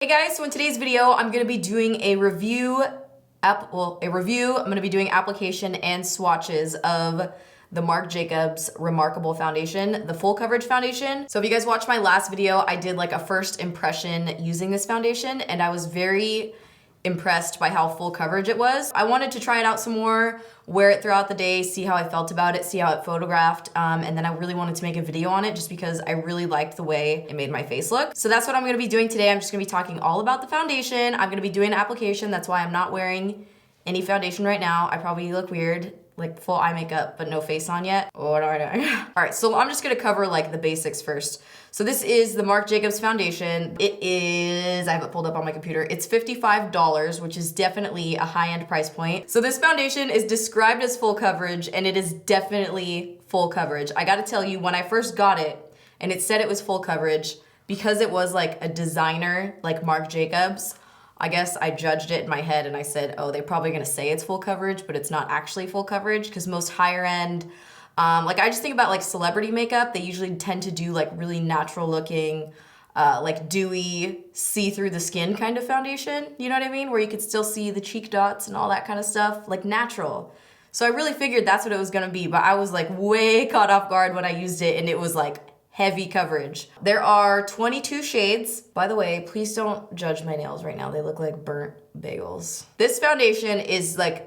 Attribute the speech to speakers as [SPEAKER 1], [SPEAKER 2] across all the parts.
[SPEAKER 1] Hey guys, so in today's video, I'm gonna be doing a review. I'm gonna be doing application and swatches of the Marc Jacobs Remarcable foundation, the full coverage foundation. So if you guys watched my last video, I did like a first impression using this foundation and I was very impressed by how full coverage it was. I wanted to try it out some more, wear it throughout the day, see how I felt about it, see how it photographed, and then I really wanted to make a video on it just because I really liked the way it made my face look. So that's what I'm gonna be doing today. I'm just gonna be talking all about the foundation. I'm gonna be doing an application. That's why I'm not wearing any foundation right now. I probably look weird, like full eye makeup, but no face on yet. What am I doing? All right, so I'm just gonna cover like the basics first. So this is the Marc Jacobs foundation. It is, I have it pulled up on my computer. It's $55, which is definitely a high-end price point. So this foundation is described as full coverage and it is definitely full coverage. I gotta tell you, when I first got it and it said it was full coverage, because it was like a designer like Marc Jacobs, I guess I judged it in my head and I said, oh, they're probably gonna say it's full coverage, but it's not actually full coverage because most higher end, like I just think about like celebrity makeup, they usually tend to do like really natural looking, like dewy, see through the skin kind of foundation, you know what I mean? Where you could still see the cheek dots and all that kind of stuff, like natural. So I really figured that's what it was gonna be, but I was like way caught off guard when I used it and it was like heavy coverage. There are 22 shades. By the way, please don't judge my nails right now. They look like burnt bagels. This foundation is like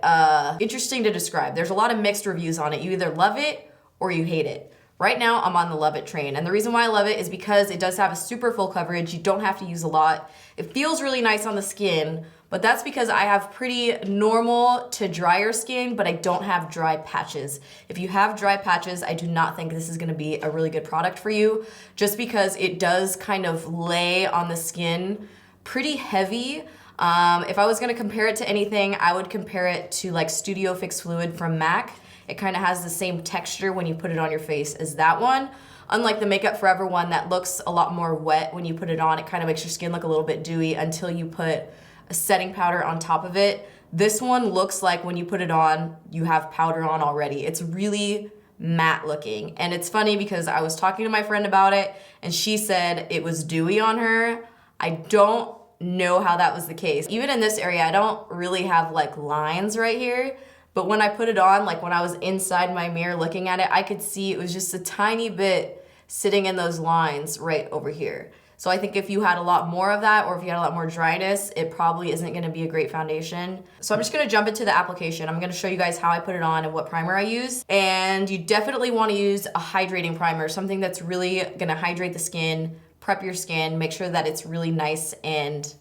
[SPEAKER 1] interesting to describe. There's a lot of mixed reviews on it. You either love it or you hate it. Right now, I'm on the love it train. And the reason why I love it is because it does have a super full coverage. You don't have to use a lot. It feels really nice on the skin, but that's because I have pretty normal to drier skin, but I don't have dry patches. If you have dry patches, I do not think this is gonna be a really good product for you, just because it does kind of lay on the skin pretty heavy. If I was gonna compare it to anything, I would compare it to like Studio Fix Fluid from MAC. It kind of has the same texture when you put it on your face as that one. Unlike the Makeup Forever one that looks a lot more wet when you put it on, it kind of makes your skin look a little bit dewy until you put a setting powder on top of it. This one looks like when you put it on, you have powder on already. It's really matte looking. And it's funny because I was talking to my friend about it and she said it was dewy on her. I don't know how that was the case. Even in this area, I don't really have like lines right here. But when I put it on, like when I was inside my mirror looking at it, I could see it was just a tiny bit sitting in those lines right over here. So I think if you had a lot more of that or if you had a lot more dryness, it probably isn't gonna be a great foundation. So I'm just gonna jump into the application. I'm gonna show you guys how I put it on and what primer I use. And you definitely wanna use a hydrating primer, something that's really gonna hydrate the skin, prep your skin, make sure that it's really nice and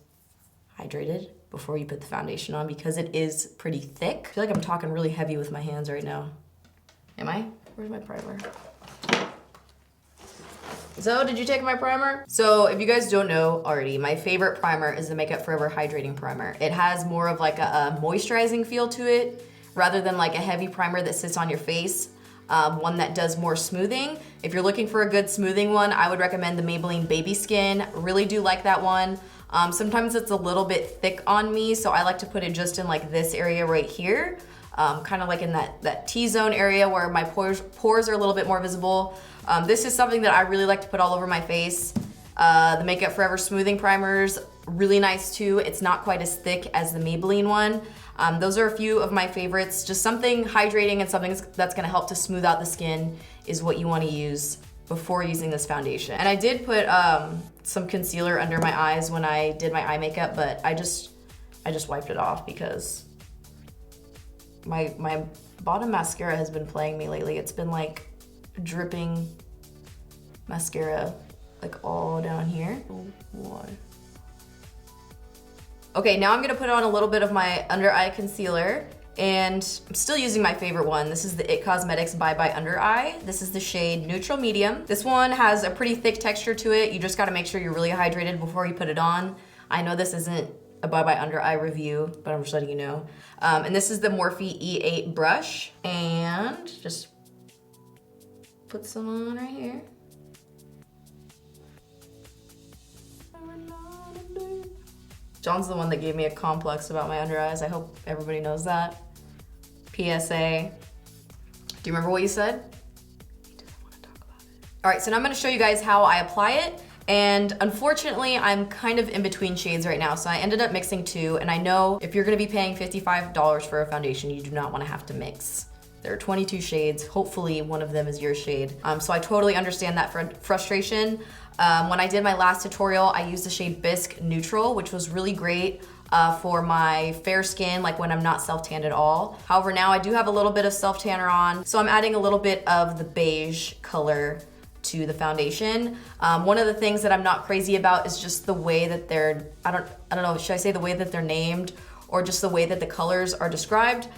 [SPEAKER 1] hydrated before you put the foundation on because it is pretty thick. I feel like I'm talking really heavy with my hands right now. Am I? Where's my primer? So, did you take my primer? So, if you guys don't know already, my favorite primer is the Makeup Forever Hydrating Primer. It has more of like a moisturizing feel to it rather than like a heavy primer that sits on your face. One that does more smoothing. If you're looking for a good smoothing one, I would recommend the Maybelline Baby Skin. Really do like that one. Sometimes it's a little bit thick on me, so I like to put it just in like this area right here. Kind of like in that T-zone area where my pores are a little bit more visible. This is something that I really like to put all over my face. The Makeup Forever Smoothing Primer's really nice too. It's not quite as thick as the Maybelline one. Those are a few of my favorites. Just something hydrating and something that's gonna help to smooth out the skin is what you wanna use before using this foundation. And I did put some concealer under my eyes when I did my eye makeup, but I just wiped it off because my bottom mascara has been playing me lately. It's been like dripping mascara like all down here. Oh boy. Okay, now I'm gonna put on a little bit of my under eye concealer and I'm still using my favorite one. This is the IT Cosmetics Bye Bye Under Eye. This is the shade Neutral Medium. This one has a pretty thick texture to it. You just gotta make sure you're really hydrated before you put it on. I know this isn't a Bye Bye Under Eye review, but I'm just letting you know. And this is the Morphe E8 brush. And just put some on right here. John's the one that gave me a complex about my under eyes. I hope everybody knows that. PSA. Do you remember what you said? He doesn't want to talk about it. All right, so now I'm gonna show you guys how I apply it And unfortunately, I'm kind of in between shades right now, so I ended up mixing two, and I know if you're gonna be paying $55 for a foundation, you do not wanna have to mix. There are 22 shades. Hopefully one of them is your shade. So I totally understand that frustration. When I did my last tutorial, I used the shade Bisque Neutral, which was really great for my fair skin, like when I'm not self-tanned at all. However, now I do have a little bit of self-tanner on, so I'm adding a little bit of the beige color to the foundation. One of the things that I'm not crazy about is just the way that they're, I don't know, should I say the way that they're named, or just the way that the colors are described?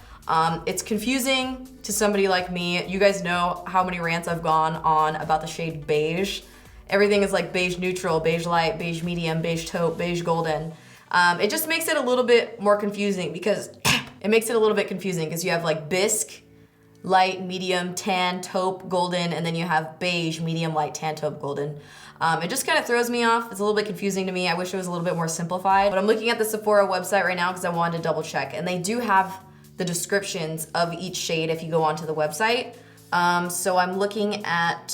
[SPEAKER 1] It's confusing to somebody like me. You guys know how many rants I've gone on about the shade beige. Everything is like beige neutral, beige light, beige medium, beige taupe, beige golden. It just makes it a little bit more confusing because you have like bisque, light, medium, tan, taupe, golden, and then you have beige, medium, light, tan, taupe, golden. It just kind of throws me off. It's a little bit confusing to me. I wish it was a little bit more simplified. But I'm looking at the Sephora website right now because I wanted to double check, and they do have the descriptions of each shade if you go onto the website. So I'm looking at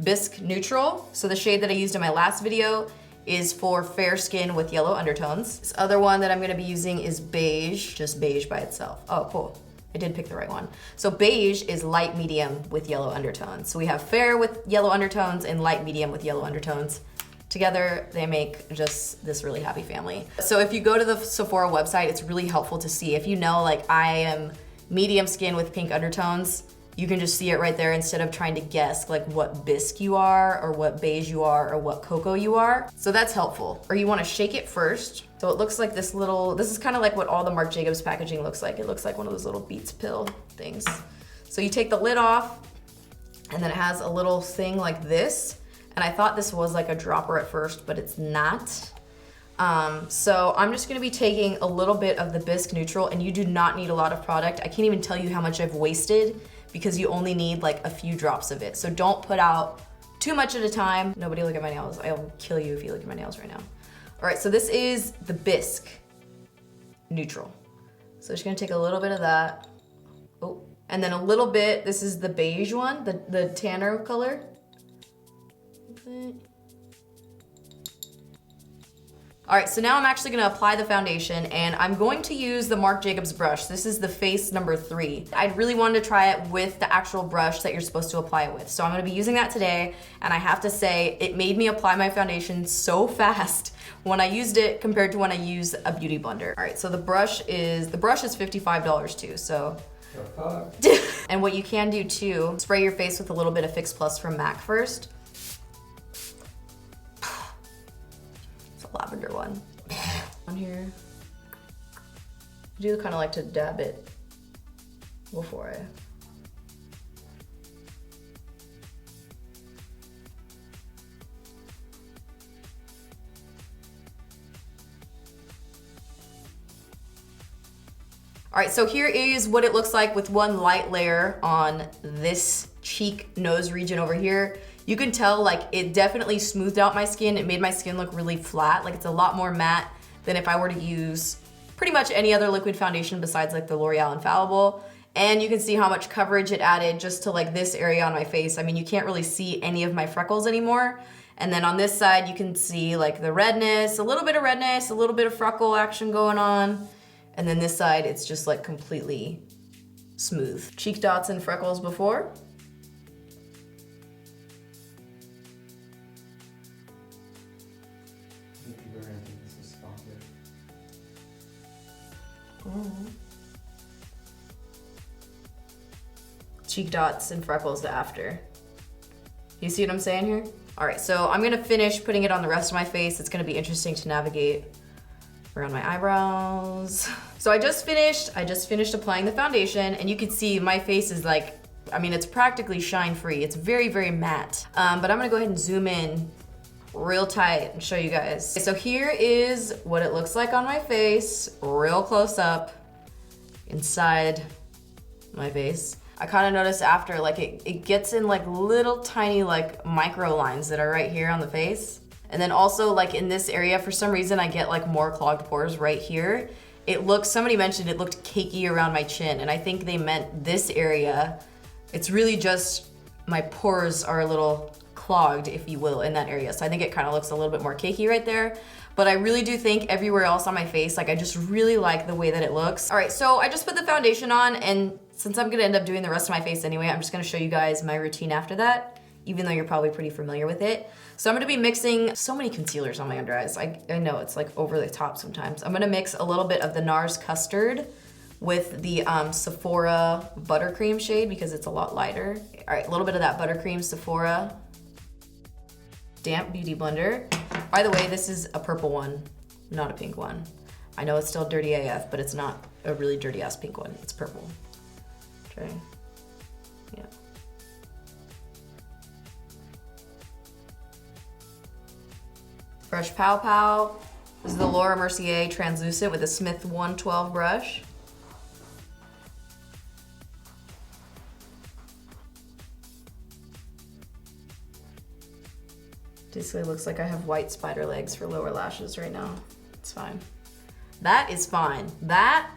[SPEAKER 1] Bisque Neutral. So the shade that I used in my last video is for fair skin with yellow undertones. This other one that I'm gonna be using is beige, just beige by itself. Oh, cool. I did pick the right one. So beige is light medium with yellow undertones. So we have fair with yellow undertones and light medium with yellow undertones. Together, they make just this really happy family. So if you go to the Sephora website, it's really helpful to see. If you know, like I am medium skin with pink undertones, you can just see it right there instead of trying to guess like what bisque you are or what beige you are or what cocoa you are. So that's helpful. Or you wanna shake it first. So it looks like this is kind of like what all the Marc Jacobs packaging looks like. It looks like one of those little Beats pill things. So you take the lid off and then it has a little thing like this. And I thought this was like a dropper at first, but it's not. So I'm just gonna be taking a little bit of the Bisque Neutral, and you do not need a lot of product. I can't even tell you how much I've wasted because you only need like a few drops of it. So don't put out too much at a time. Nobody look at my nails. I'll kill you if you look at my nails right now. All right, so this is the Bisque Neutral. So just gonna take a little bit of that. Oh, and then a little bit, this is the beige one, the tanner color. All right, so now I'm actually gonna apply the foundation, and I'm going to use the Marc Jacobs brush. This is the face number 3. I really wanted to try it with the actual brush that you're supposed to apply it with. So I'm gonna be using that today, and I have to say, it made me apply my foundation so fast when I used it compared to when I use a beauty blender. All right, so the brush is $55 too, so. And what you can do too, spray your face with a little bit of Fix Plus from MAC first. Lavender one on here. I do kind of like to dab it before I. All right, so here is what it looks like with one light layer on this cheek nose region over here. You can tell like it definitely smoothed out my skin. It made my skin look really flat. Like it's a lot more matte than if I were to use pretty much any other liquid foundation besides like the L'Oreal Infallible. And you can see how much coverage it added just to like this area on my face. I mean, you can't really see any of my freckles anymore. And then on this side, you can see like the redness, a little bit of redness, a little bit of freckle action going on. And then this side, it's just like completely smooth. Cheek dots and freckles before. Cheek dots and freckles after. You see what I'm saying here? All right, so I'm gonna finish putting it on the rest of my face. It's gonna be interesting to navigate around my eyebrows. So I just finished applying the foundation, and you can see my face is like, I mean, it's practically shine free. It's very, very matte. But I'm gonna go ahead and zoom in real tight and show you guys. So here is what it looks like on my face, real close up inside my face. I kind of noticed after, like it gets in like little tiny like micro lines that are right here on the face. And then also like in this area, for some reason I get like more clogged pores right here. It looks, somebody mentioned it looked cakey around my chin, and I think they meant this area. It's really just my pores are a little clogged, if you will, in that area. So I think it kind of looks a little bit more cakey right there. But I really do think everywhere else on my face, like I just really like the way that it looks. All right, so I just put the foundation on, and since I'm gonna end up doing the rest of my face anyway, I'm just gonna show you guys my routine after that, even though you're probably pretty familiar with it. So I'm gonna be mixing so many concealers on my under eyes. I know it's like over the top sometimes. I'm gonna mix a little bit of the Nars Custard with the Sephora Buttercream shade because it's a lot lighter. All right, a little bit of that Buttercream Sephora Damp Beauty Blender. By the way, this is a purple one, not a pink one. I know it's still dirty AF, but it's not a really dirty ass pink one. It's purple. Okay, yeah. Brush Pow Pow. This is the Laura Mercier Translucent with a Smith 112 brush. Basically looks like I have white spider legs for lower lashes right now. It's fine. That is fine. That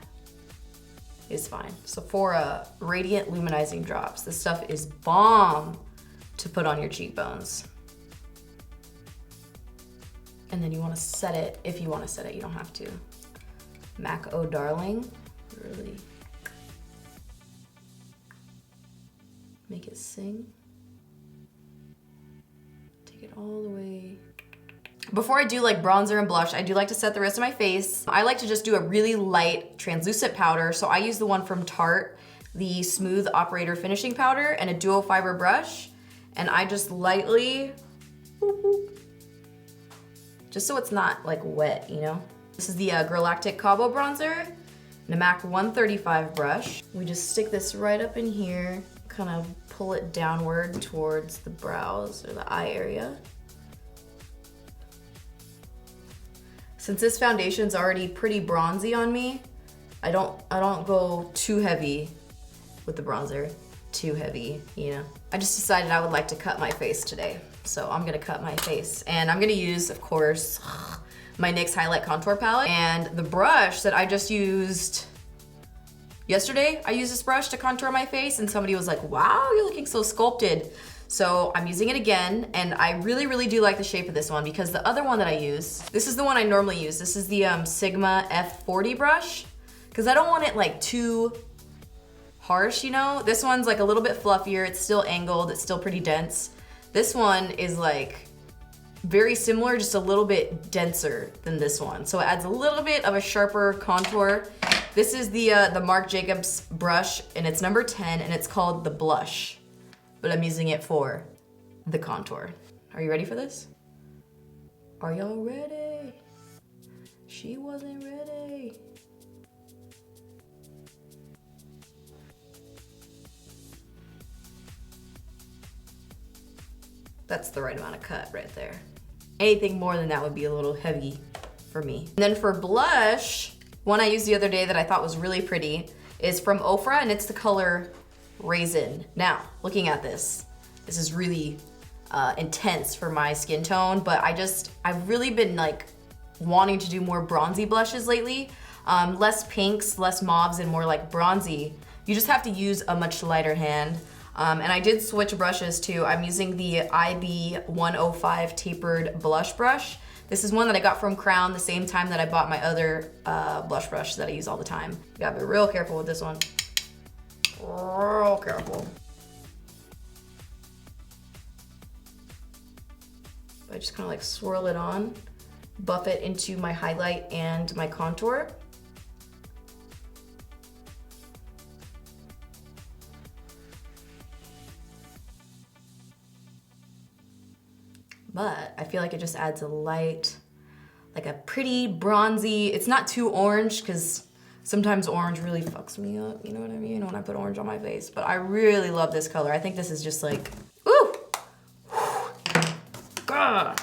[SPEAKER 1] is fine. Sephora Radiant Luminizing Drops. This stuff is bomb to put on your cheekbones. And then you want to set it, if you want to set it, you don't have to. MAC Oh Darling, really make it sing. Take it all the way. Before I do like bronzer and blush, I do like to set the rest of my face. I like to just do a really light translucent powder. So I use the one from Tarte, the Smooth Operator Finishing Powder, and a dual fiber brush. And I just lightly, boop, boop, just so it's not like wet, you know? This is the Galactic Cabo Bronzer and a MAC 135 brush. We just stick this right up in here, kind of pull it downward towards the brows or the eye area. Since this foundation's already pretty bronzy on me, I don't go too heavy with the bronzer, too heavy, you know? I just decided I would like to cut my face today. So I'm gonna cut my face. And I'm gonna use, of course, my NYX Highlight Contour Palette. And the brush that I just used yesterday, I used this brush to contour my face and somebody was like, wow, you're looking so sculpted. So I'm using it again, and I really, really do like the shape of this one because the other one that I use, this is the one I normally use. This is the Sigma F40 brush, because I don't want it like too harsh, you know? This one's like a little bit fluffier, it's still angled, it's still pretty dense. This one is like very similar, just a little bit denser than this one. So it adds a little bit of a sharper contour. This is the Marc Jacobs brush, and it's number 10, and it's called the Blush. But I'm using it for the contour. Are you ready for this? Are y'all ready? She wasn't ready. That's the right amount of cut right there. Anything more than that would be a little heavy for me. And then for blush, one I used the other day that I thought was really pretty is from Ofra, and it's the color Raisin. Now, looking at this is really intense for my skin tone, but I've really been like wanting to do more bronzy blushes lately. Less pinks, less mauves, and more like bronzy. You just have to use a much lighter hand. And I did switch brushes too. I'm using the IB 105 tapered blush brush. This is one that I got from Crown the same time that I bought my other blush brush that I use all the time. You gotta be real careful with this one. Real careful. I just kind of like swirl it on, buff it into my highlight and my contour. But I feel like it just adds a light, like a pretty bronzy, it's not too orange because sometimes orange really fucks me up, you know what I mean, when I put orange on my face. But I really love this color. I think this is just like, ooh, God.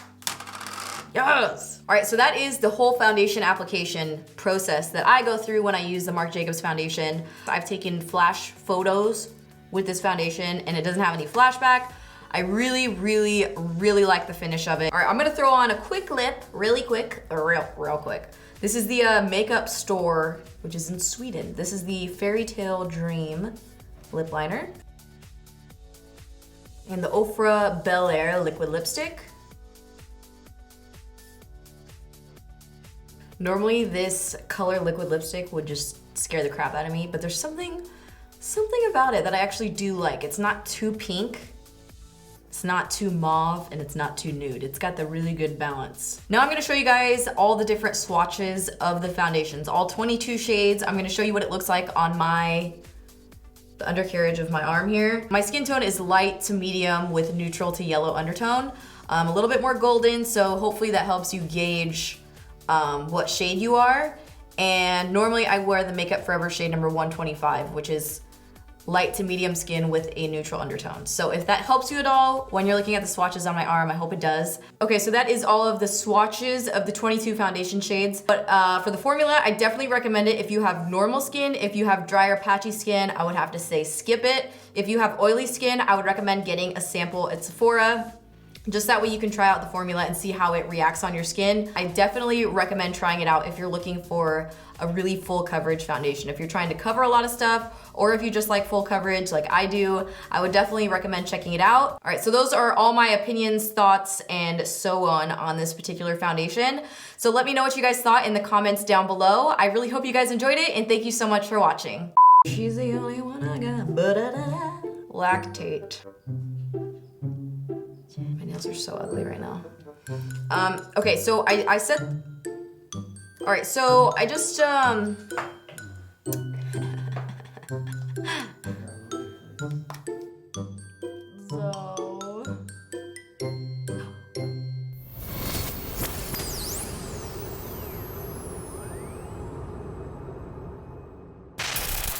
[SPEAKER 1] Yes. All right, so that is the whole foundation application process that I go through when I use the Marc Jacobs foundation. I've taken flash photos with this foundation and it doesn't have any flashback. I really, really, really like the finish of it. All right, I'm gonna throw on a quick lip, really quick, real quick. This is the Makeup Store, which is in Sweden. This is the Fairy Tale Dream lip liner. and the Ofra Bel Air liquid lipstick. Normally this color liquid lipstick would just scare the crap out of me, but there's something about it that I actually do like. It's not too pink, it's not too mauve, and it's not too nude. It's got the really good balance. Now I'm gonna show you guys all the different swatches of the foundations, all 22 shades. I'm gonna show you what it looks like on the undercarriage of my arm here. My skin tone is light to medium with neutral to yellow undertone. A little bit more golden, so hopefully that helps you gauge what shade you are. And normally I wear the Makeup Forever shade number 125, which is light to medium skin with a neutral undertone. So if that helps you at all when you're looking at the swatches on my arm, I hope it does. Okay, so that is all of the swatches of the 22 foundation shades. But for the formula, I definitely recommend it if you have normal skin. If you have dry or patchy skin, I would have to say skip it. If you have oily skin, I would recommend getting a sample at Sephora. Just that way you can try out the formula and see how it reacts on your skin. I definitely recommend trying it out if you're looking for a really full coverage foundation. If you're trying to cover a lot of stuff, or if you just like full coverage like I do, I would definitely recommend checking it out. All right, so those are all my opinions, thoughts, and so on this particular foundation. So let me know what you guys thought in the comments down below. I really hope you guys enjoyed it, and thank you so much for watching. She's the only one I got, lactate. My nails are so ugly right now. Okay, so I said, all right, so I just, so